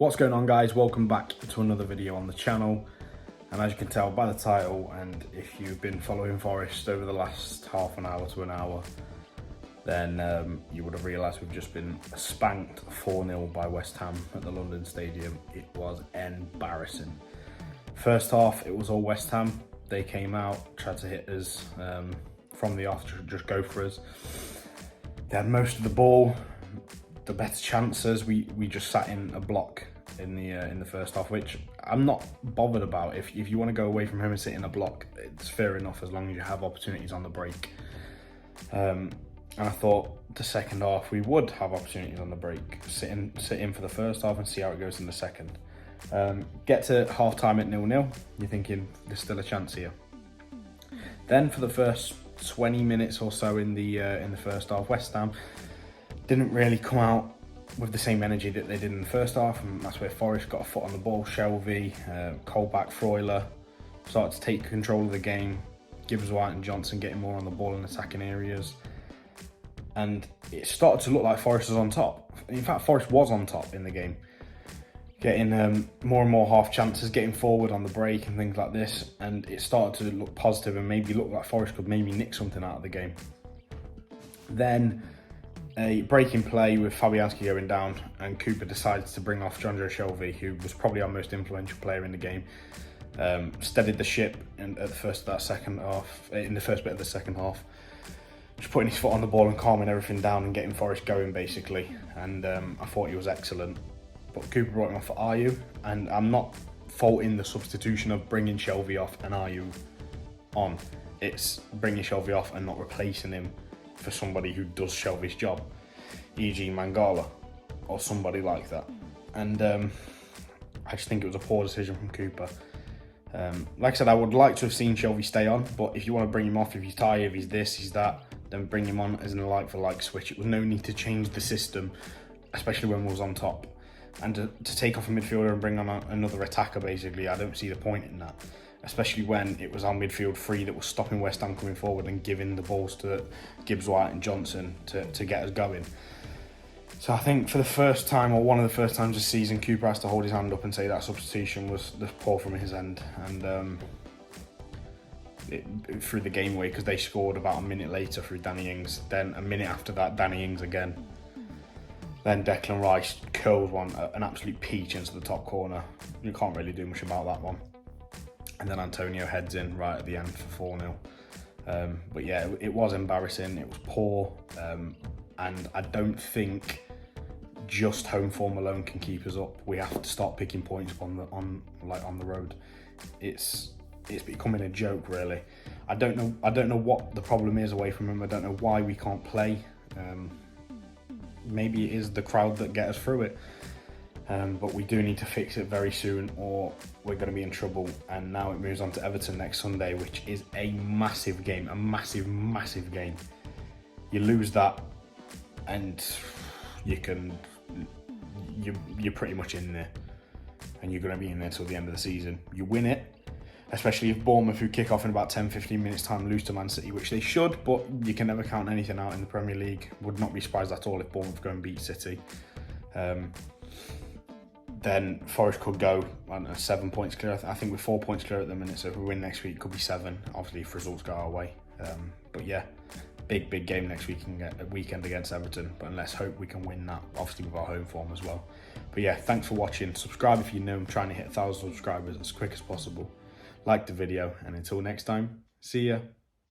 What's going on, guys? Welcome back to another video on the channel. And as you can tell by the title, and if you've been following Forest over the last half an hour to an hour, then you would have realised we've just been spanked 4-0 by West Ham at the London Stadium. It was embarrassing. First half, it was all West Ham. They came out, tried to hit us from the off, just go for us. They had most of the ball, the better chances. We just sat in a block in the first half, which I'm not bothered about. If you want to go away from home and sit in a block, it's fair enough as long as you have opportunities on the break. And I thought the second half we would have opportunities on the break. Sit in for the first half and see how it goes in the second. Get to half time at 0-0. You're thinking there's still a chance here. Then for the first 20 minutes or so in the first half, West Ham didn't really come out with the same energy that they did in the first half, and that's where Forest got a foot on the ball. Shelvey, Colback, Freuler started to take control of the game. Gibbs White and Johnson getting more on the ball in attacking areas, and it started to look like Forest was on top. In fact, Forest was on top in the game, getting more and more half chances, getting forward on the break and things like this, and it started to look positive and maybe look like Forest could maybe nick something out of the game. Then a breaking play with Fabianski going down, and Cooper decides to bring off Jonjo Shelvey, who was probably our most influential player in the game. Steadied the ship in the first bit of the second half, just putting his foot on the ball and calming everything down and getting Forest going basically. And I thought he was excellent. But Cooper brought him off for Ayew, and I'm not faulting the substitution of bringing Shelvey off and Ayew on. It's bringing Shelvey off and not replacing him for somebody who does Shelvey's job, e.g. Mangala or somebody like that. And I just think it was a poor decision from Cooper. Like I said, I would like to have seen Shelvey stay on, but if you want to bring him off, if he's tired, if he's this, he's that, then bring him on as in a like-for-like switch. It was no need to change the system, especially when we was on top. And to take off a midfielder and bring on another attacker, basically, I don't see the point in that. Especially when it was our midfield three that was stopping West Ham coming forward and giving the balls to Gibbs White and Johnson to get us going. So I think for the first time, or one of the first times this season, Cooper has to hold his hand up and say that substitution was poor from his end. And it threw the game away because they scored about a minute later through Danny Ings. Then a minute after that, Danny Ings again. Then Declan Rice curls one, an absolute peach into the top corner. You can't really do much about that one. And then Antonio heads in right at the end for 4-0. But yeah, it was embarrassing. It was poor. And I don't think just home form alone can keep us up. We have to start picking points on the road. It's becoming a joke, really. I don't know what the problem is away from him. I don't know why we can't play. Maybe it is the crowd that get us through it. But we do need to fix it very soon, or we're going to be in trouble. And now it moves on to Everton next Sunday, which is a massive game, a massive game. You lose that, and you're pretty much in there, and you're going to be in there till the end of the season. You win it, especially if Bournemouth, who kick off in about 10-15 minutes time, lose to Man City, which they should, but you can never count anything out in the Premier League. Would not be surprised at all if Bournemouth go and beat City. Then Forest could go on 7 points clear. I think we're 4 points clear at the minute, so if we win next week, it could be 7. Obviously, if results go our way. But yeah, big game next weekend against Everton. But let's hope we can win that, obviously with our home form as well. But yeah, thanks for watching. Subscribe if you know I'm trying to hit 1,000 subscribers as quick as possible. Like the video, and until next time, see ya.